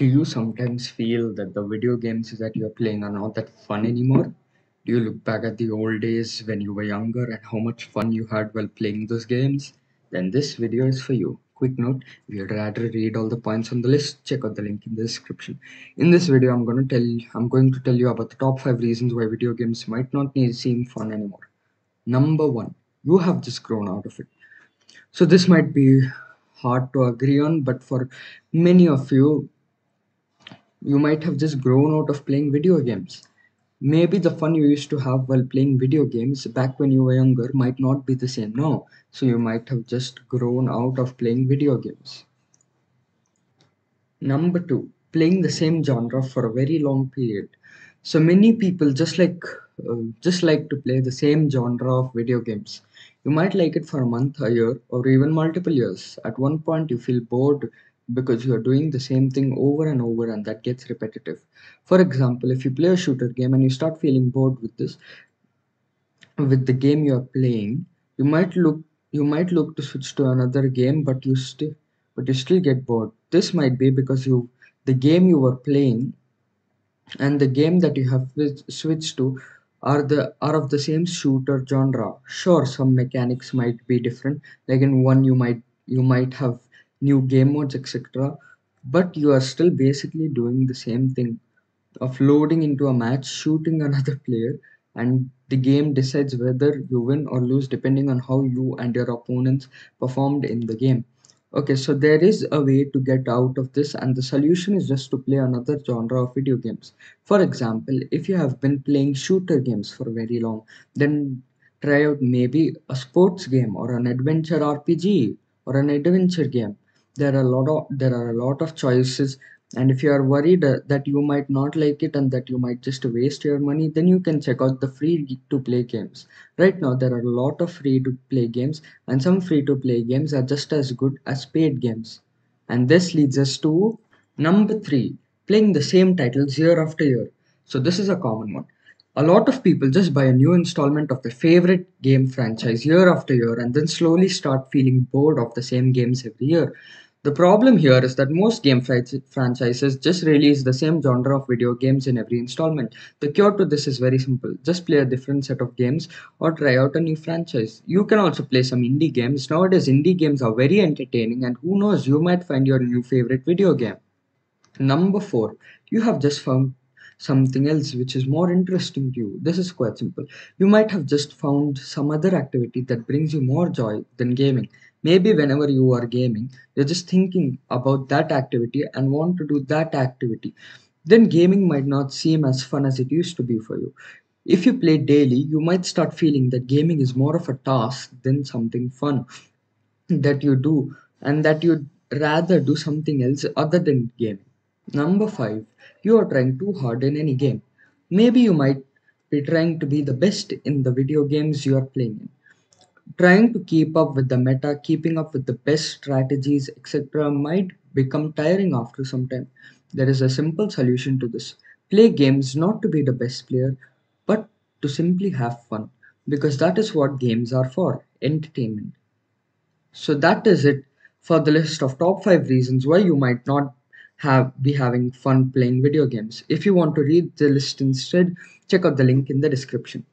Do you sometimes feel that the video games that you're playing are not that fun anymore? Do you look back at the old days when you were younger and how much fun you had while playing those games? Then this video is for you. Quick note, if you'd rather read all the points on the list, check out the link in the description. In this video, I'm going to tell you about the top 5 reasons why video games might not seem fun anymore. Number 1, you have just grown out of it. So this might be hard to agree on, but for many of you, you might have just grown out of playing video games. Maybe the fun you used to have while playing video games back when you were younger might not be the same now. So you might have just grown out of playing video games. Number 2, playing the same genre for a very long period. So many people just like to play the same genre of video games. You might like it for a month, a year, or even multiple years. At one point, you feel bored because you are doing the same thing over and over, and that gets repetitive. For example, if you play a shooter game and you start feeling bored with the game you are playing, you might look to switch to another game, but you still get bored. This might be because the game you were playing and the game that you have switched to are of the same shooter genre. Sure, some mechanics might be different. Like in one, you might have new game modes, etc. But you are still basically doing the same thing of loading into a match, shooting another player, and the game decides whether you win or lose depending on how you and your opponents performed in the game. Okay, so there is a way to get out of this, and the solution is just to play another genre of video games. For example, if you have been playing shooter games for very long, then try out maybe a sports game or an adventure RPG or an adventure game. There are a lot of choices, and if you are worried that you might not like it and that you might just waste your money, then you can check out the free to play games. Right now, there are a lot of free to play games, and some free to play games are just as good as paid games. And this leads us to number 3, playing the same titles year after year. So, this is a common one. A lot of people just buy a new installment of their favorite game franchise year after year and then slowly start feeling bored of the same games every year. The problem here is that most franchises just release the same genre of video games in every installment. The cure to this is very simple: just play a different set of games or try out a new franchise. You can also play some indie games. Nowadays, indie games are very entertaining, and who knows, you might find your new favorite video game. Number 4, you have just found something else which is more interesting to you. This is quite simple. You might have just found some other activity that brings you more joy than gaming. Maybe whenever you are gaming, you're just thinking about that activity and want to do that activity. Then gaming might not seem as fun as it used to be for you. If you play daily, you might start feeling that gaming is more of a task than something fun that you do, and that you'd rather do something else other than gaming. Number 5, you are trying too hard in any game. Maybe you might be trying to be the best in the video games you are playing in. Trying to keep up with the meta, keeping up with the best strategies, etc., might become tiring after some time. There is a simple solution to this: play games not to be the best player, but to simply have fun. Because that is what games are for: entertainment. So that is it for the list of top 5 reasons why you might not be having fun playing video games. If you want to read the list instead, check out the link in the description.